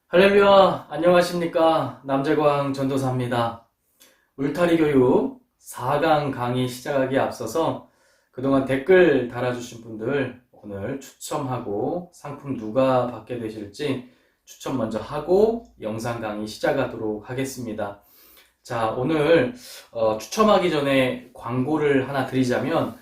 할렐루야, 안녕하십니까. 남재광 전도사입니다. 울타리 교육 4강 강의 시작하기에 앞서서 그동안 댓글 달아주신 분들 오늘 추첨하고 상품 누가 받게 되실지 추첨 먼저 하고 영상 강의 시작하도록 하겠습니다. 자, 오늘 추첨하기 전에 광고를 하나 드리자면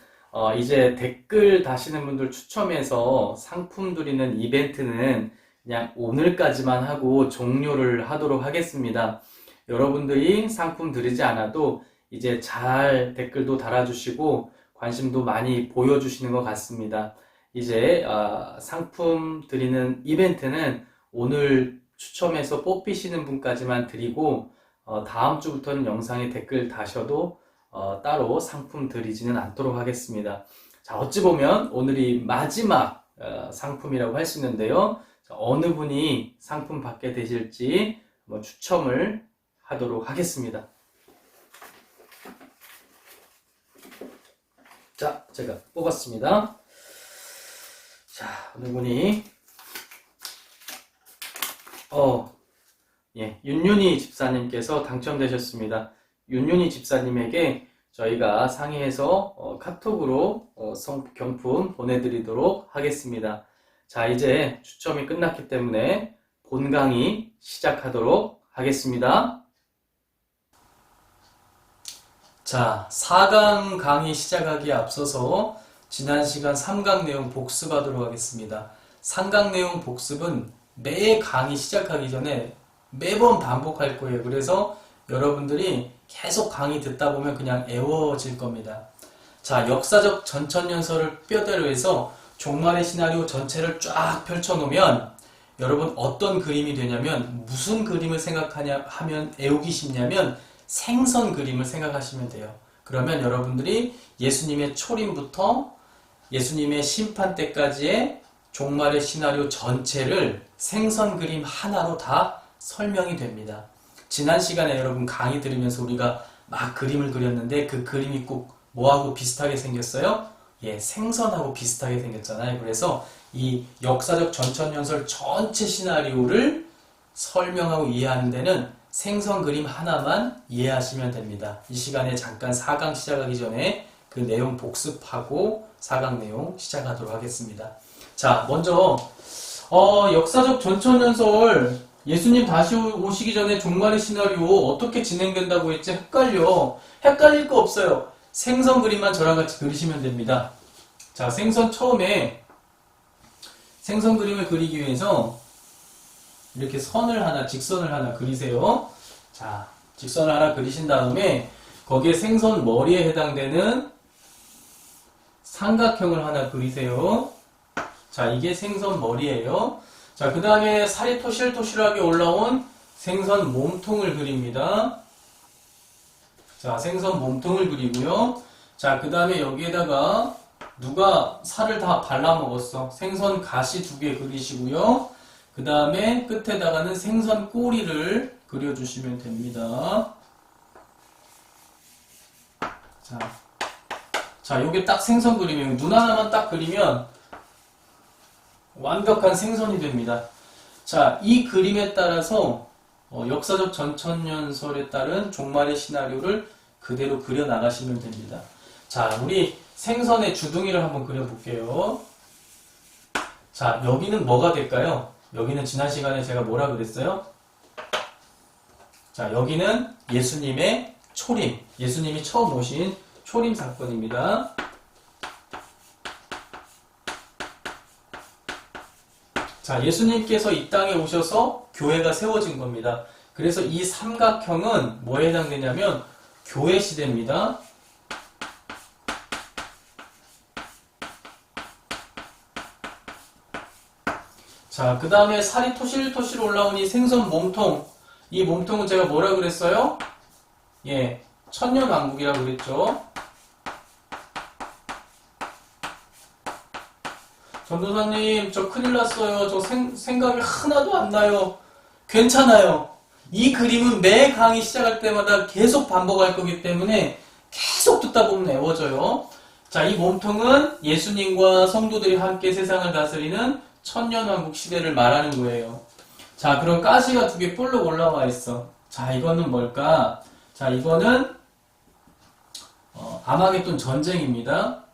이제 댓글 다시는 분들 추첨해서 상품 드리는 이벤트는 그냥 오늘까지만 하고 종료를 하도록 하겠습니다. 여러분들이 상품 드리지 않아도 이제 잘 댓글도 달아주시고 관심도 많이 보여주시는 것 같습니다. 이제 상품 드리는 이벤트는 오늘 추첨해서 뽑히시는 분까지만 드리고 다음 주부터는 영상에 댓글 다셔도 따로 상품 드리지는 않도록 하겠습니다. 자, 어찌 보면 오늘이 마지막 상품이라고 할 수 있는데요. 어느 분이 상품 받게 되실지 추첨을 하도록 하겠습니다. 자, 제가 뽑았습니다. 자, 어느 분이 윤윤희 집사님께서 당첨되셨습니다. 윤윤희 집사님에게 저희가 상의해서 카톡으로 경품 보내드리도록 하겠습니다. 자, 이제 추첨이 끝났기 때문에 본 강의 시작하도록 하겠습니다. 자, 4강 강의 시작하기에 앞서서 지난 시간 3강 내용 복습하도록 하겠습니다. 3강 내용 복습은 매 강의 시작하기 전에 매번 반복할 거예요. 그래서 여러분들이 계속 강의 듣다 보면 그냥 애워질 겁니다. 자, 역사적 전천연설을 뼈대로 해서 종말의 시나리오 전체를 쫙 펼쳐놓으면 여러분 어떤 그림이 되냐면 무슨 그림을 생각하냐 하면 애우기 쉽냐면 생선 그림을 생각하시면 돼요. 그러면 여러분들이 예수님의 초림부터 예수님의 심판 때까지의 종말의 시나리오 전체를 생선 그림 하나로 다 설명이 됩니다. 지난 시간에 여러분 강의 들으면서 우리가 막 그림을 그렸는데 그 그림이 꼭 뭐하고 비슷하게 생겼어요? 생선하고 비슷하게 생겼잖아요. 그래서 이 역사적 전천연설 전체 시나리오를 설명하고 이해하는 데는 생선 그림 하나만 이해하시면 됩니다. 이 시간에 잠깐 4강 시작하기 전에 그 내용 복습하고 4강 내용 시작하도록 하겠습니다. 자, 먼저 역사적 전천연설 예수님 다시 오시기 전에 종말의 시나리오 어떻게 진행된다고 했지? 헷갈릴 거 없어요. 생선 그림만 저랑 같이 그리시면 됩니다. 자, 처음에 생선 그림을 그리기 위해서 이렇게 직선을 하나 그리세요. 자, 직선을 하나 그리신 다음에 거기에 생선 머리에 해당되는 삼각형을 하나 그리세요. 자, 이게 생선 머리예요. 자, 그 다음에 살이 토실토실하게 올라온 생선 몸통을 그립니다. 자, 생선 몸통을 그리고요. 자, 그 다음에 여기에다가 누가 살을 다 발라먹었어. 생선 가시 2개 그리시고요. 그 다음에 끝에다가는 생선 꼬리를 그려주시면 됩니다. 자, 요게 딱 생선 그림이에요. 눈 하나만 딱 그리면 완벽한 생선이 됩니다. 자, 이 그림에 따라서 역사적 전천연설에 따른 종말의 시나리오를 그대로 그려 나가시면 됩니다. 자, 우리 생선의 주둥이를 한번 그려볼게요. 자, 여기는 뭐가 될까요? 여기는 지난 시간에 제가 뭐라 그랬어요? 자, 여기는 예수님의 초림, 예수님이 처음 오신 초림 사건입니다. 자, 예수님께서 이 땅에 오셔서 교회가 세워진 겁니다. 그래서 이 삼각형은 뭐에 해당되냐면 교회 시대입니다. 자, 그 다음에 살이 토실토실 올라온 이 생선 몸통. 이 몸통은 제가 뭐라 그랬어요? 예, 천년왕국이라고 그랬죠. 전도사님, 저 큰일 났어요. 저 생각이 하나도 안 나요. 괜찮아요. 이 그림은 매 강의 시작할 때마다 계속 반복할 거기 때문에 계속 듣다 보면 외워져요. 자, 이 몸통은 예수님과 성도들이 함께 세상을 다스리는 천년왕국 시대를 말하는 거예요. 자, 그럼 가시가 두 개 볼록 올라와 있어. 자, 이거는 뭘까? 자, 이거는 아마겟돈 전쟁입니다.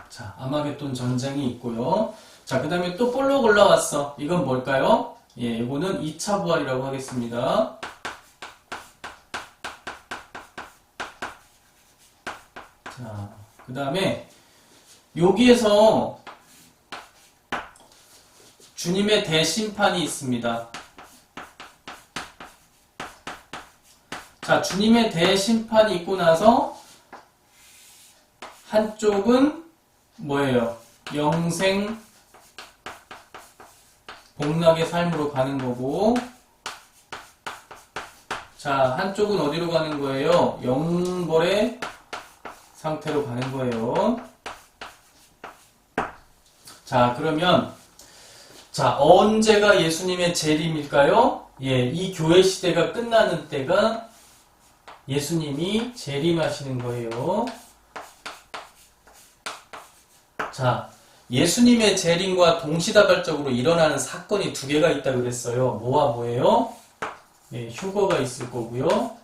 자, 아마겟돈 전쟁이 있고요. 자, 그 다음에 또 볼록 올라왔어. 이건 뭘까요? 예, 이거는 2차 부활이라고 하겠습니다. 자, 그 다음에 여기에서 주님의 대심판이 있습니다. 자, 주님의 대심판이 있고 나서 한쪽은 뭐예요? 영생 복락의 삶으로 가는 거고, 자, 한쪽은 어디로 가는 거예요? 영벌의 상태로 가는 거예요. 자, 그러면 자, 언제가 예수님의 재림일까요? 예, 이 교회 시대가 끝나는 때가 예수님이 재림하시는 거예요. 자, 예수님의 재림과 동시다발적으로 일어나는 사건이 두 개가 있다 그랬어요. 뭐와 뭐예요? 예, 휴거가 있을 거고요.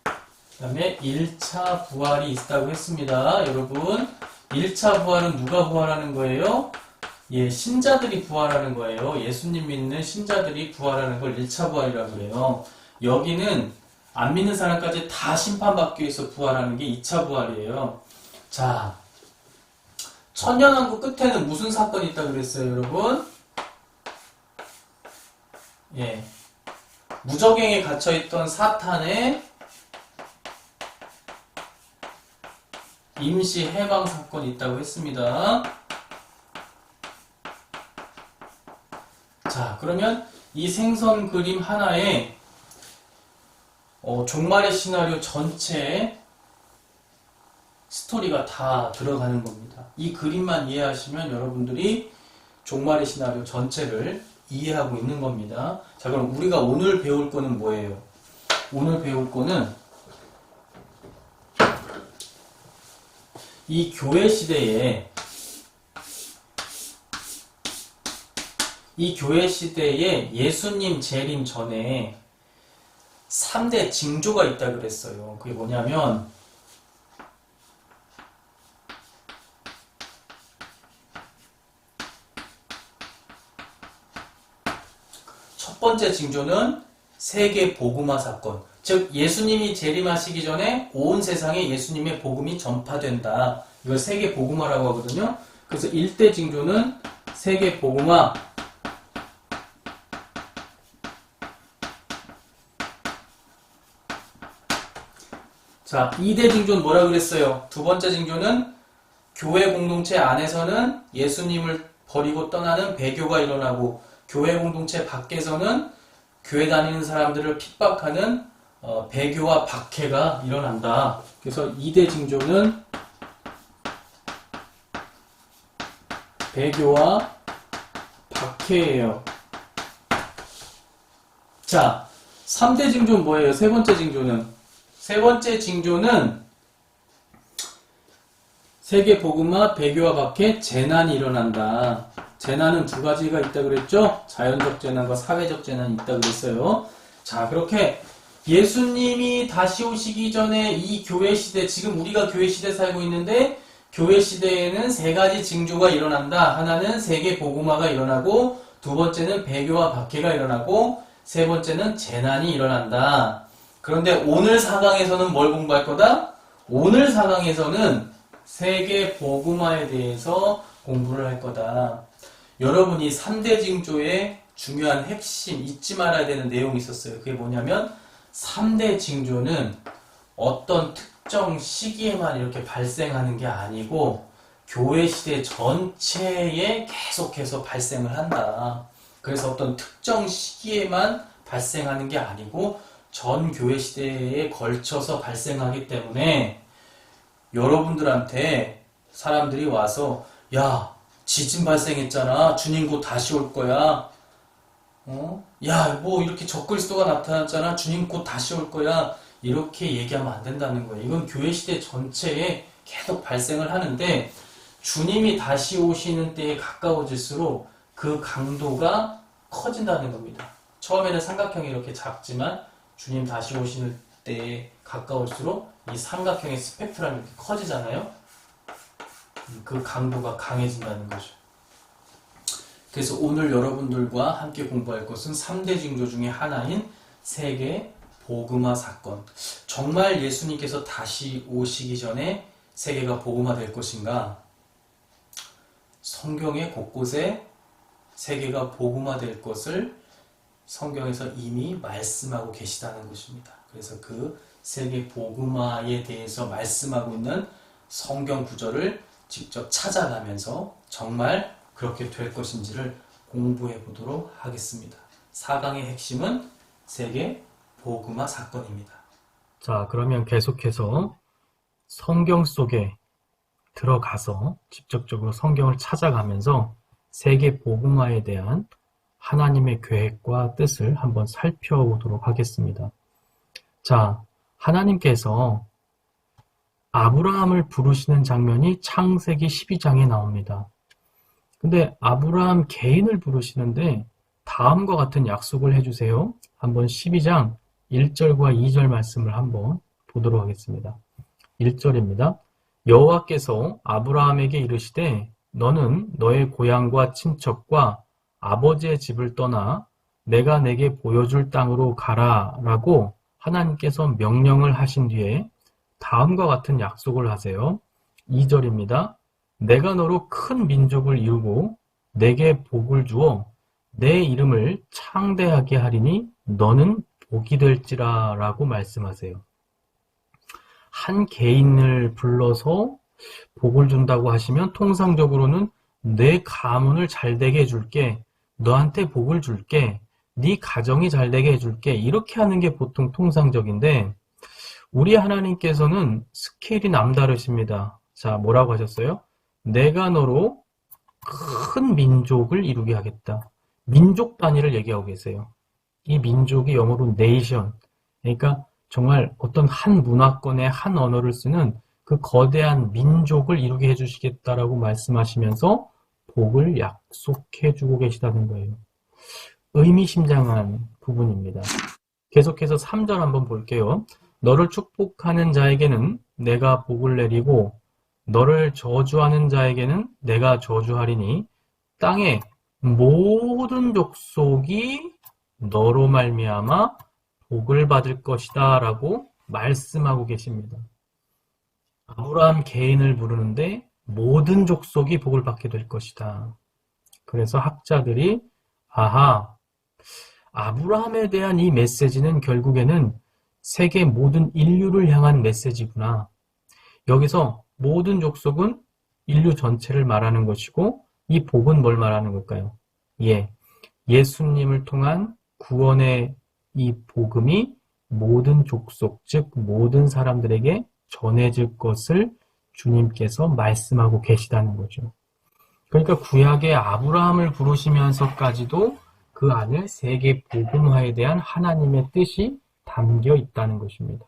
그 다음에 1차 부활이 있다고 했습니다. 여러분, 1차 부활은 누가 부활하는 거예요? 예, 신자들이 부활하는 거예요. 예수님 믿는 신자들이 부활하는 걸 1차 부활이라고 그래요. 여기는 안 믿는 사람까지 다 심판받기 위해서 부활하는 게 2차 부활이에요. 자, 천년왕국 끝에는 무슨 사건이 있다고 그랬어요, 여러분? 예, 무적행에 갇혀있던 사탄의 임시 해방 사건이 있다고 했습니다. 자, 그러면 이 생선 그림 하나에 종말의 시나리오 전체에 스토리가 다 들어가는 겁니다. 이 그림만 이해하시면 여러분들이 종말의 시나리오 전체를 이해하고 있는 겁니다. 자, 그럼 우리가 오늘 배울 거는 뭐예요? 오늘 배울 거는 이 교회 시대에 예수님 재림 전에 3대 징조가 있다 그랬어요. 그게 뭐냐면 첫 번째 징조는 세계 복음화 사건. 즉 예수님이 재림하시기 전에 온 세상에 예수님의 복음이 전파된다. 이걸 세계 복음화라고 하거든요. 그래서 1대 징조는 세계 복음화. 자, 2대 징조는 뭐라 그랬어요? 두 번째 징조는 교회 공동체 안에서는 예수님을 버리고 떠나는 배교가 일어나고, 교회 공동체 밖에서는 교회 다니는 사람들을 핍박하는 배교와 박해가 일어난다. 그래서 2대 징조는 배교와 박해예요. 자, 3대 징조는 뭐예요? 세 번째 징조는 세계 복음화, 배교와 박해, 재난이 일어난다. 재난은 두 가지가 있다 그랬죠? 자연적 재난과 사회적 재난이 있다 그랬어요. 자, 그렇게 예수님이 다시 오시기 전에 이 교회 시대, 지금 우리가 교회 시대 살고 있는데, 교회 시대에는 세 가지 징조가 일어난다. 하나는 세계 복음화가 일어나고, 두 번째는 배교와 박해가 일어나고, 세 번째는 재난이 일어난다. 그런데 오늘 4강에서는 뭘 공부할 거다? 오늘 4강에서는 세계 복음화에 대해서 공부를 할 거다. 여러분이 3대 징조의 중요한 핵심 잊지 말아야 되는 내용이 있었어요. 그게 뭐냐면 3대 징조는 어떤 특정 시기에만 이렇게 발생하는 게 아니고 교회 시대 전체에 계속해서 발생을 한다. 그래서 어떤 특정 시기에만 발생하는 게 아니고 전 교회 시대에 걸쳐서 발생하기 때문에 여러분들한테 사람들이 와서 야, 지진 발생했잖아. 주님 곧 다시 올 거야. 야, 뭐 이렇게 적그리스도가 나타났잖아. 주님 곧 다시 올 거야. 이렇게 얘기하면 안 된다는 거예요. 이건 교회 시대 전체에 계속 발생을 하는데 주님이 다시 오시는 때에 가까워질수록 그 강도가 커진다는 겁니다. 처음에는 삼각형이 이렇게 작지만 주님 다시 오시는 때에 가까울수록 이 삼각형의 스펙트럼이 이렇게 커지잖아요. 그 강도가 강해진다는 거죠. 그래서 오늘 여러분들과 함께 공부할 것은 3대 징조 중에 하나인 세계 복음화 사건. 정말 예수님께서 다시 오시기 전에 세계가 복음화될 것인가? 성경의 곳곳에 세계가 복음화될 것을 성경에서 이미 말씀하고 계시다는 것입니다. 그래서 그 세계 복음화에 대해서 말씀하고 있는 성경 구절을 직접 찾아가면서 정말 그렇게 될 것인지를 공부해 보도록 하겠습니다. 4강의 핵심은 세계 복음화 사건입니다. 자, 그러면 계속해서 성경 속에 들어가서 직접적으로 성경을 찾아가면서 세계 복음화에 대한 하나님의 계획과 뜻을 한번 살펴보도록 하겠습니다. 자, 하나님께서 아브라함을 부르시는 장면이 창세기 12장에 나옵니다. 근데 아브라함 개인을 부르시는데 다음과 같은 약속을 해주세요. 한번 12장 1절과 2절 말씀을 한번 보도록 하겠습니다. 1절입니다. 여호와께서 아브라함에게 이르시되 너는 너의 고향과 친척과 아버지의 집을 떠나 내가 내게 보여줄 땅으로 가라 라고 하나님께서 명령을 하신 뒤에 다음과 같은 약속을 하세요. 2절입니다. 내가 너로 큰 민족을 이루고 내게 복을 주어 내 이름을 창대하게 하리니 너는 복이 될지라 라고 말씀하세요. 한 개인을 불러서 복을 준다고 하시면 통상적으로는 내 가문을 잘되게 해줄게, 너한테 복을 줄게, 네 가정이 잘되게 해줄게 이렇게 하는 게 보통 통상적인데 우리 하나님께서는 스케일이 남다르십니다. 자, 뭐라고 하셨어요? 내가 너로 큰 민족을 이루게 하겠다. 민족 단위를 얘기하고 계세요. 이 민족이 영어로 네이션, 그러니까 정말 어떤 한 문화권의 한 언어를 쓰는 그 거대한 민족을 이루게 해주시겠다라고 말씀하시면서 복을 약속해주고 계시다는 거예요. 의미심장한 부분입니다. 계속해서 3절 한번 볼게요. 너를 축복하는 자에게는 내가 복을 내리고 너를 저주하는 자에게는 내가 저주하리니 땅의 모든 족속이 너로 말미암아 복을 받을 것이다 라고 말씀하고 계십니다. 아브라함 개인을 부르는데 모든 족속이 복을 받게 될 것이다. 그래서 학자들이 아하, 아브라함에 대한 이 메시지는 결국에는 세계 모든 인류를 향한 메시지구나. 여기서 모든 족속은 인류 전체를 말하는 것이고 이 복은 뭘 말하는 걸까요? 예수님을 통한 구원의 이 복음이 모든 족속, 즉 모든 사람들에게 전해질 것을 주님께서 말씀하고 계시다는 거죠. 그러니까 구약의 아브라함을 부르시면서까지도 그 안에 세계 복음화에 대한 하나님의 뜻이 담겨 있다는 것입니다.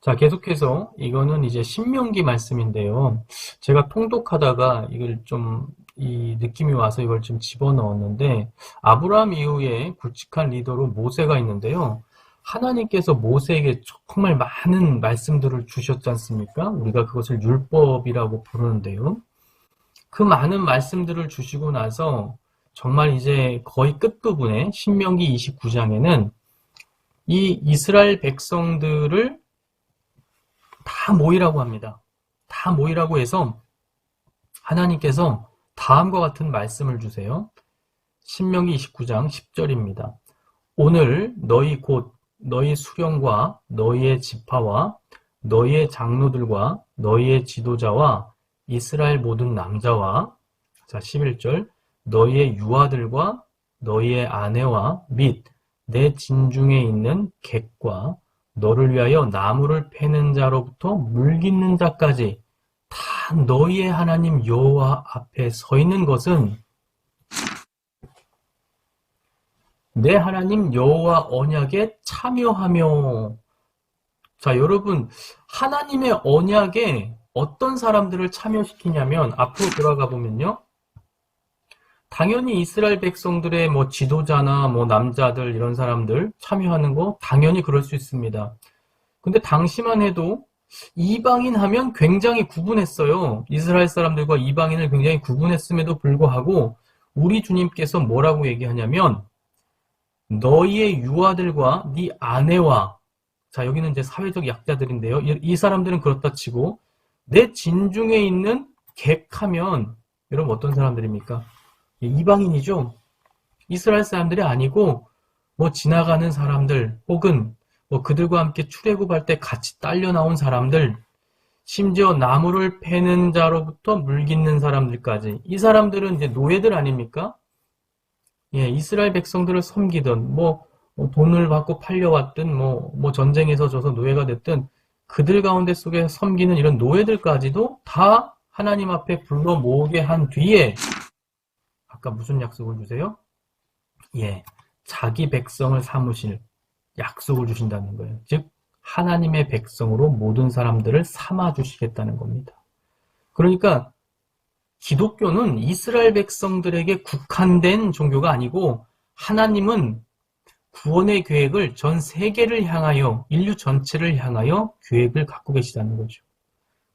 자, 계속해서 이거는 이제 신명기 말씀인데요. 제가 통독하다가 이걸 좀 이 느낌이 와서 이걸 좀 집어넣었는데 아브라함 이후에 굵직한 리더로 모세가 있는데요. 하나님께서 모세에게 정말 많은 말씀들을 주셨지 않습니까? 우리가 그것을 율법이라고 부르는데요. 그 많은 말씀들을 주시고 나서 정말 이제 거의 끝부분에 신명기 29장에는 이 이스라엘 백성들을 다 모이라고 합니다. 다 모이라고 해서 하나님께서 다음과 같은 말씀을 주세요. 신명기 29장 10절입니다. 오늘 너희 곧 너희 수령과 너희의 지파와 너희의 장로들과 너희의 지도자와 이스라엘 모든 남자와, 자 11절, 너희의 유아들과 너희의 아내와 및 내 진중에 있는 객과 너를 위하여 나무를 패는 자로부터 물깃는 자까지 다 너희의 하나님 여호와 앞에 서 있는 것은 내 하나님 여호와 언약에 참여하며. 자, 여러분, 하나님의 언약에 어떤 사람들을 참여시키냐면, 앞으로 돌아가 보면요, 당연히 이스라엘 백성들의 뭐 지도자나 뭐 남자들 이런 사람들 참여하는 거 당연히 그럴 수 있습니다. 근데 당시만 해도 이방인 하면 굉장히 구분했어요. 이스라엘 사람들과 이방인을 굉장히 구분했음에도 불구하고 우리 주님께서 뭐라고 얘기하냐면, 너희의 유아들과 네 아내와, 자 여기는 이제 사회적 약자들인데요. 이 사람들은 그렇다 치고 내 진중에 있는 객하면 여러분 어떤 사람들입니까? 이방인이죠. 이스라엘 사람들이 아니고 뭐 지나가는 사람들 혹은 뭐 그들과 함께 출애굽할 때 같이 딸려 나온 사람들, 심지어 나무를 패는 자로부터 물깃는 사람들까지, 이 사람들은 이제 노예들 아닙니까? 예, 이스라엘 백성들을 섬기던 뭐 돈을 받고 팔려왔든 뭐 전쟁에서 져서 노예가 됐든 그들 가운데 속에 섬기는 이런 노예들까지도 다 하나님 앞에 불러 모으게 한 뒤에 아까 무슨 약속을 주세요? 예, 자기 백성을 삼으실 약속을 주신다는 거예요. 즉 하나님의 백성으로 모든 사람들을 삼아 주시겠다는 겁니다. 그러니까 기독교는 이스라엘 백성들에게 국한된 종교가 아니고 하나님은 구원의 계획을 전 세계를 향하여, 인류 전체를 향하여 계획을 갖고 계시다는 거죠.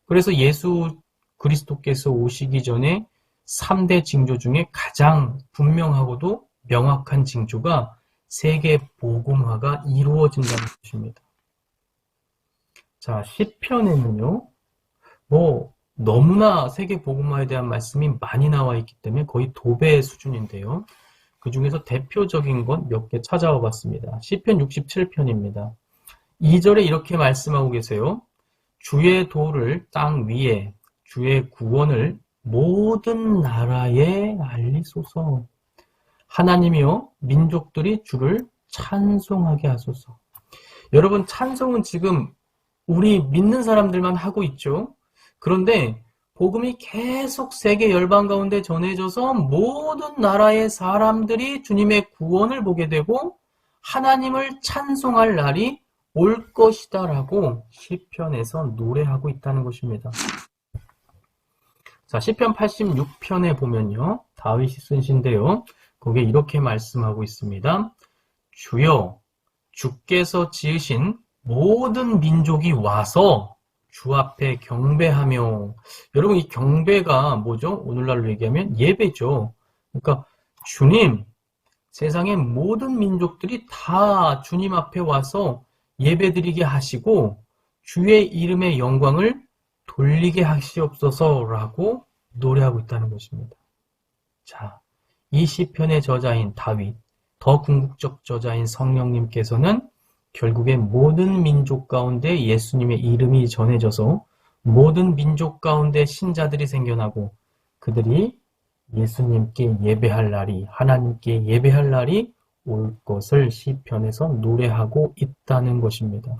그래서 예수 그리스도께서 오시기 전에 3대 징조 중에 가장 분명하고도 명확한 징조가 세계 복음화가 이루어진다는 것입니다. 자, 시편에는요, 너무나 세계 복음화에 대한 말씀이 많이 나와 있기 때문에 거의 도배 수준인데요. 그 중에서 대표적인 것 몇 개 찾아와 봤습니다. 시편 67편입니다. 2절에 이렇게 말씀하고 계세요. 주의 도를 땅 위에, 주의 구원을 모든 나라에 알리소서. 하나님이여 민족들이 주를 찬송하게 하소서. 여러분, 찬송은 지금 우리 믿는 사람들만 하고 있죠. 그런데 복음이 계속 세계 열방 가운데 전해져서 모든 나라의 사람들이 주님의 구원을 보게 되고 하나님을 찬송할 날이 올 것이다 라고 시편에서 노래하고 있다는 것입니다. 자, 시편 86편에 보면요, 다윗이 쓴 시인데요, 거기에 이렇게 말씀하고 있습니다. 주여, 주께서 지으신 모든 민족이 와서 주 앞에 경배하며. 여러분, 이 경배가 뭐죠? 오늘날로 얘기하면 예배죠. 그러니까 주님, 세상의 모든 민족들이 다 주님 앞에 와서 예배드리게 하시고 주의 이름의 영광을 돌리게 하시옵소서라고 노래하고 있다는 것입니다. 자, 이 시편의 저자인 다윗, 더 궁극적 저자인 성령님께서는 결국에 모든 민족 가운데 예수님의 이름이 전해져서 모든 민족 가운데 신자들이 생겨나고 그들이 예수님께 예배할 날이, 하나님께 예배할 날이 올 것을 시편에서 노래하고 있다는 것입니다.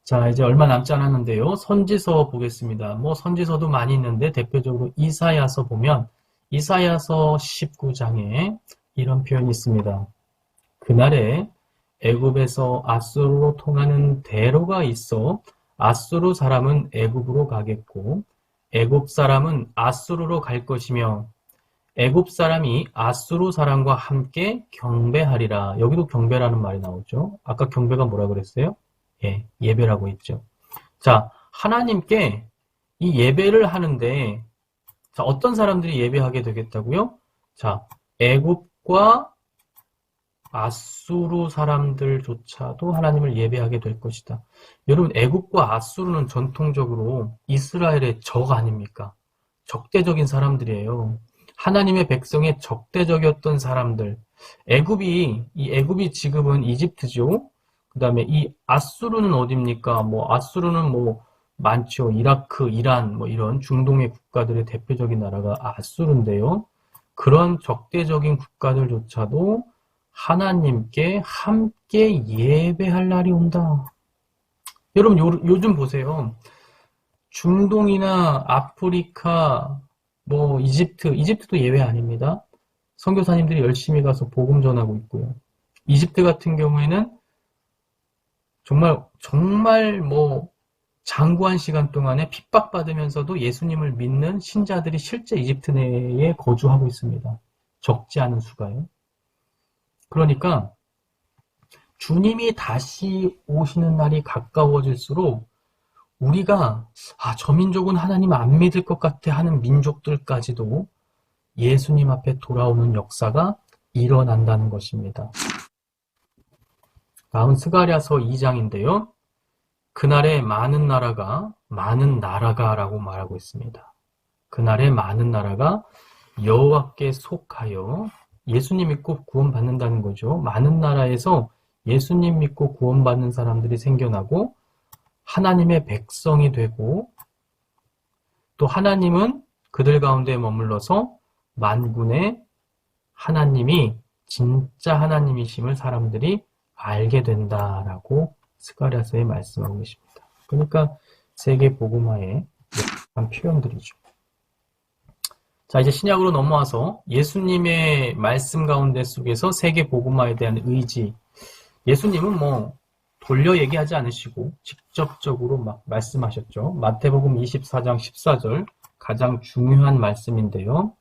자, 이제 얼마 남지 않았는데요. 선지서 보겠습니다. 선지서도 많이 있는데 대표적으로 이사야서 보면 이사야서 19장에 이런 표현이 있습니다. 그날에 애굽에서 아수르로 통하는 대로가 있어 아수르 사람은 애굽으로 가겠고 애굽 사람은 아수르로 갈 것이며 애굽 사람이 아수르 사람과 함께 경배하리라. 여기도 경배라는 말이 나오죠. 아까 경배가 뭐라 그랬어요? 예, 예배라고 했죠. 자, 하나님께 이 예배를 하는데, 자, 어떤 사람들이 예배하게 되겠다고요? 자, 애굽과 아수르 사람들조차도 하나님을 예배하게 될 것이다. 여러분, 애굽과 아수르는 전통적으로 이스라엘의 적 아닙니까? 적대적인 사람들이에요. 하나님의 백성의 적대적이었던 사람들. 애굽이 지금은 이집트죠. 그 다음에 이 아수르는 어딥니까? 아수르는 많죠. 이라크, 이란, 이런 중동의 국가들의 대표적인 나라가 아수르인데요. 그런 적대적인 국가들조차도 하나님께 함께 예배할 날이 온다. 여러분, 요즘 보세요. 중동이나 아프리카, 이집트도 예외 아닙니다. 선교사님들이 열심히 가서 복음 전하고 있고요. 이집트 같은 경우에는 정말 장구한 시간 동안에 핍박받으면서도 예수님을 믿는 신자들이 실제 이집트 내에 거주하고 있습니다. 적지 않은 수가요. 그러니까 주님이 다시 오시는 날이 가까워질수록 우리가 저 민족은 하나님 안 믿을 것 같아 하는 민족들까지도 예수님 앞에 돌아오는 역사가 일어난다는 것입니다. 다음 스가랴서 2장인데요. 그날에 많은 나라가 라고 말하고 있습니다. 그날에 많은 나라가 여호와께 속하여 예수님 믿고 구원받는다는 거죠. 많은 나라에서 예수님 믿고 구원받는 사람들이 생겨나고 하나님의 백성이 되고 또 하나님은 그들 가운데 머물러서 만군의 하나님이 진짜 하나님이심을 사람들이 알게 된다라고 스가랴서에 말씀하고 계십니다. 그러니까 세계 복음화의 한 표현들이죠. 자, 이제 신약으로 넘어와서 예수님의 말씀 가운데 속에서 세계 복음화에 대한 의지. 예수님은 돌려 얘기하지 않으시고 직접적으로 막 말씀하셨죠. 마태복음 24장 14절 가장 중요한 말씀인데요.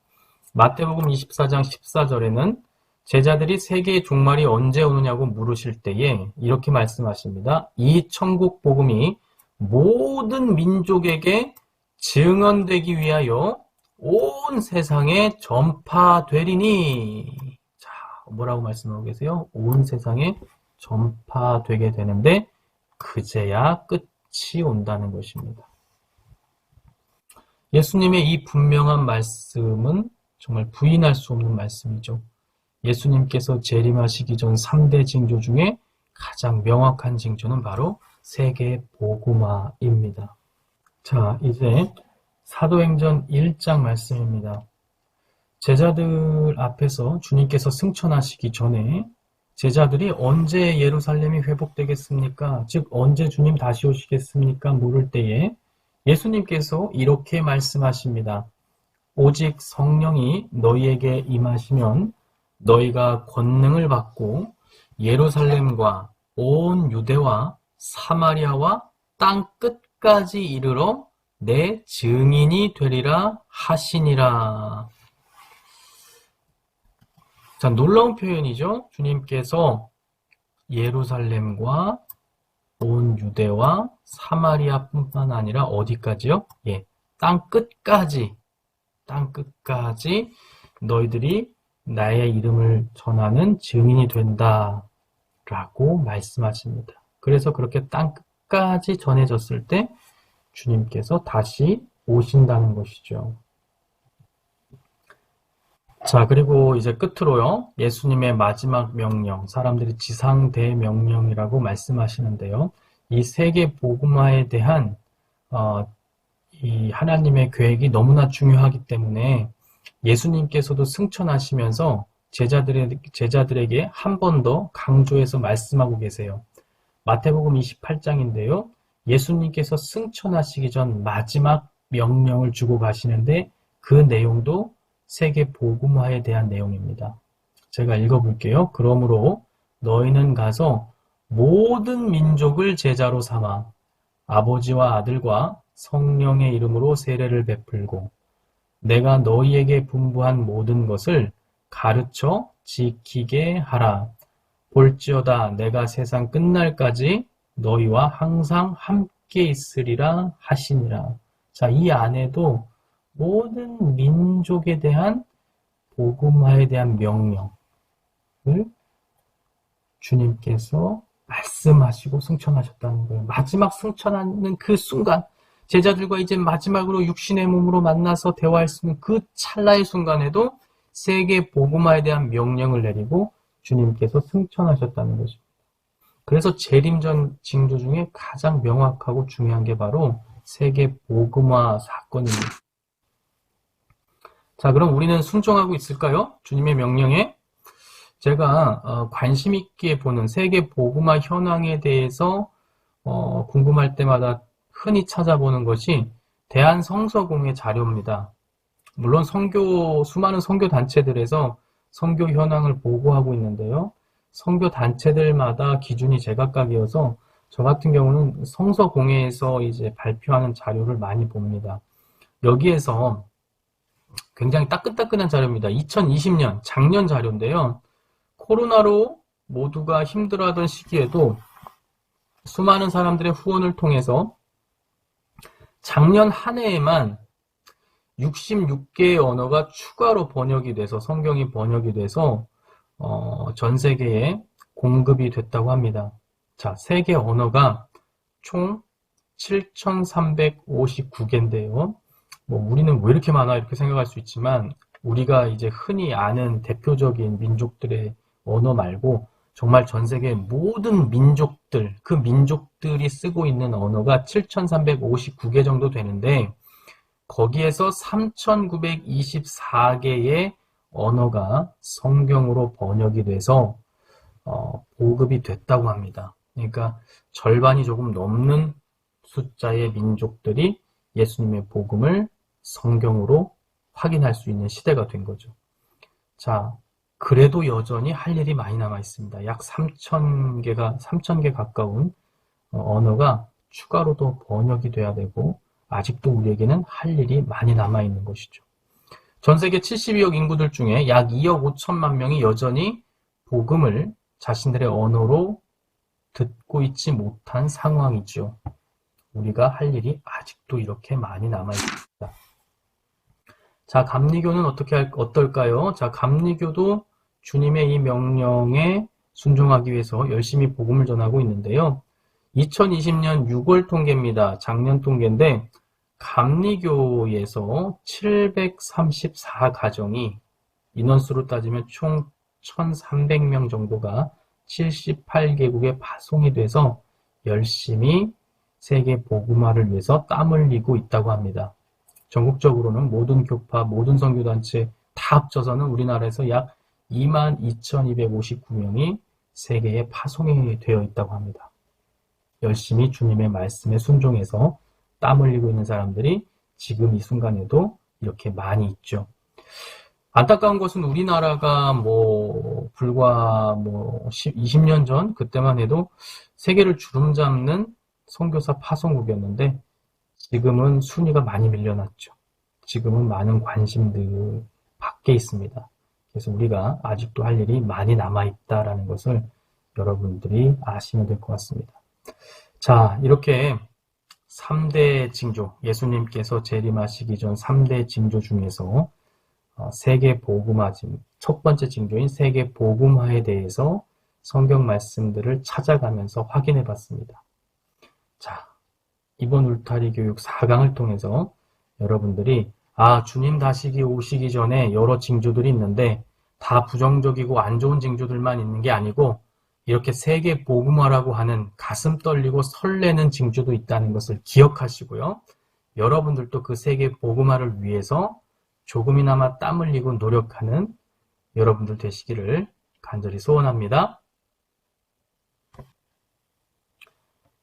마태복음 24장 14절에는 제자들이 세계의 종말이 언제 오느냐고 물으실 때에 이렇게 말씀하십니다. 이 천국 복음이 모든 민족에게 증언되기 위하여 온 세상에 전파되리니. 자, 뭐라고 말씀하고 계세요? 온 세상에 전파되게 되는데 그제야 끝이 온다는 것입니다. 예수님의 이 분명한 말씀은 정말 부인할 수 없는 말씀이죠. 예수님께서 재림하시기 전 3대 징조 중에 가장 명확한 징조는 바로 세계 복음화입니다. 자, 이제 사도행전 1장 말씀입니다. 제자들 앞에서 주님께서 승천하시기 전에 제자들이 언제 예루살렘이 회복되겠습니까? 즉 언제 주님 다시 오시겠습니까? 물을 때에 예수님께서 이렇게 말씀하십니다. 오직 성령이 너희에게 임하시면 너희가 권능을 받고 예루살렘과 온 유대와 사마리아와 땅 끝까지 이르러 내 증인이 되리라 하시니라. 자, 놀라운 표현이죠. 주님께서 예루살렘과 온 유대와 사마리아뿐만 아니라 어디까지요? 땅 끝까지 너희들이 나의 이름을 전하는 증인이 된다라고 말씀하십니다. 그래서 그렇게 땅 끝까지 전해졌을 때 주님께서 다시 오신다는 것이죠. 자, 그리고 이제 끝으로요. 예수님의 마지막 명령, 사람들이 지상 대명령이라고 말씀하시는데요. 이 세계 복음화에 대한 이 하나님의 계획이 너무나 중요하기 때문에 예수님께서도 승천하시면서 제자들에게 한 번 더 강조해서 말씀하고 계세요. 마태복음 28장인데요. 예수님께서 승천하시기 전 마지막 명령을 주고 가시는데 그 내용도 세계 복음화에 대한 내용입니다. 제가 읽어볼게요. 그러므로 너희는 가서 모든 민족을 제자로 삼아 아버지와 아들과 성령의 이름으로 세례를 베풀고 내가 너희에게 분부한 모든 것을 가르쳐 지키게 하라. 볼지어다 내가 세상 끝날까지 너희와 항상 함께 있으리라 하시니라. 자, 이 안에도 모든 민족에 대한 복음화에 대한 명령을 주님께서 말씀하시고 승천하셨다는 거예요. 마지막 승천하는 그 순간, 제자들과 이제 마지막으로 육신의 몸으로 만나서 대화할 수 있는 그 찰나의 순간에도 세계 복음화에 대한 명령을 내리고 주님께서 승천하셨다는 거죠. 그래서 재림전 징조 중에 가장 명확하고 중요한 게 바로 세계 복음화 사건입니다. 자, 그럼 우리는 순종하고 있을까요? 주님의 명령에? 제가 관심 있게 보는 세계 복음화 현황에 대해서 궁금할 때마다 흔히 찾아보는 것이 대한성서공회 자료입니다. 물론 수많은 선교 단체들에서 선교 현황을 보고하고 있는데요. 선교 단체들마다 기준이 제각각이어서 저 같은 경우는 성서공회에서 이제 발표하는 자료를 많이 봅니다. 여기에서 굉장히 따끈따끈한 자료입니다. 2020년 작년 자료인데요. 코로나로 모두가 힘들어하던 시기에도 수많은 사람들의 후원을 통해서 작년 한 해에만 66개의 언어가 추가로 번역이 돼서 성경이 번역이 돼서 전 세계에 공급이 됐다고 합니다. 자, 세계 언어가 총 7,359개인데요. 우리는 왜 이렇게 많아 이렇게 생각할 수 있지만 우리가 이제 흔히 아는 대표적인 민족들의 언어 말고 정말 전 세계 모든 민족들, 그 민족들이 쓰고 있는 언어가 7,359개 정도 되는데 거기에서 3,924개의 언어가 성경으로 번역이 돼서 보급이 됐다고 합니다. 그러니까 절반이 조금 넘는 숫자의 민족들이 예수님의 복음을 성경으로 확인할 수 있는 시대가 된 거죠. 자, 그래도 여전히 할 일이 많이 남아 있습니다. 약 3,000개 가까운 언어가 추가로 더 번역이 돼야 되고 아직도 우리에게는 할 일이 많이 남아 있는 것이죠. 전 세계 72억 인구들 중에 약 2억 5천만 명이 여전히 복음을 자신들의 언어로 듣고 있지 못한 상황이죠. 우리가 할 일이 아직도 이렇게 많이 남아 있습니다. 자, 감리교는 어떨까요? 자, 감리교도 주님의 이 명령에 순종하기 위해서 열심히 복음을 전하고 있는데요. 2020년 6월 통계입니다. 작년 통계인데 감리교에서 734가정이 인원수로 따지면 총 1,300명 정도가 78개국에 파송이 돼서 열심히 세계 복음화를 위해서 땀 흘리고 있다고 합니다. 전국적으로는 모든 교파, 모든 선교단체 다 합쳐서는 우리나라에서 약 22,259명이 세계에 파송이 되어 있다고 합니다. 열심히 주님의 말씀에 순종해서 땀 흘리고 있는 사람들이 지금 이 순간에도 이렇게 많이 있죠. 안타까운 것은 우리나라가 불과 20년 전 그때만 해도 세계를 주름잡는 선교사 파송국이었는데 지금은 순위가 많이 밀려났죠. 지금은 많은 관심들 밖에 있습니다. 그래서 우리가 아직도 할 일이 많이 남아있다라는 것을 여러분들이 아시면 될 것 같습니다. 자, 이렇게 3대 징조, 예수님께서 재림하시기 전 3대 징조 중에서 세계 복음화, 첫 번째 징조인 세계 복음화에 대해서 성경 말씀들을 찾아가면서 확인해 봤습니다. 자, 이번 울타리 교육 4강을 통해서 여러분들이 주님 다시 오시기 전에 여러 징조들이 있는데 다 부정적이고 안 좋은 징조들만 있는 게 아니고 이렇게 세계 복음화라고 하는 가슴 떨리고 설레는 징조도 있다는 것을 기억하시고요. 여러분들도 그 세계 복음화를 위해서 조금이나마 땀 흘리고 노력하는 여러분들 되시기를 간절히 소원합니다.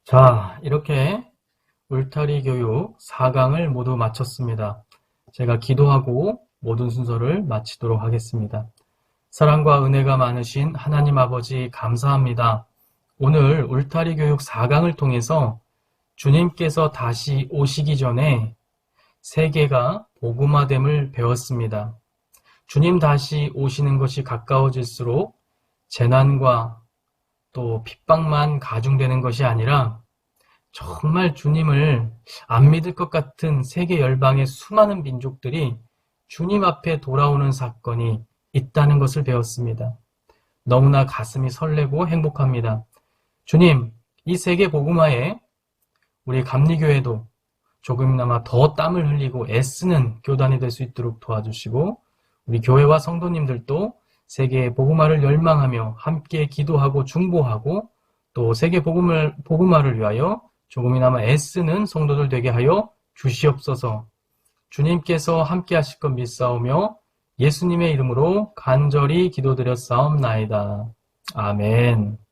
자, 이렇게 울타리 교육 4강을 모두 마쳤습니다. 제가 기도하고 모든 순서를 마치도록 하겠습니다. 사랑과 은혜가 많으신 하나님 아버지 감사합니다. 오늘 울타리 교육 4강을 통해서 주님께서 다시 오시기 전에 세계가 복음화됨을 배웠습니다. 주님 다시 오시는 것이 가까워질수록 재난과 또 핍박만 가중되는 것이 아니라 정말 주님을 안 믿을 것 같은 세계 열방의 수많은 민족들이 주님 앞에 돌아오는 사건이 있다는 것을 배웠습니다. 너무나 가슴이 설레고 행복합니다. 주님, 이 세계 복음화에 우리 감리교회도 조금이나마 더 땀을 흘리고 애쓰는 교단이 될 수 있도록 도와주시고 우리 교회와 성도님들도 세계 복음화를 열망하며 함께 기도하고 중보하고 또 세계 복음화를 위하여 조금이나마 애쓰는 성도들 되게 하여 주시옵소서. 주님께서 함께 하실 것 믿사오며 예수님의 이름으로 간절히 기도드렸사옵나이다. 아멘.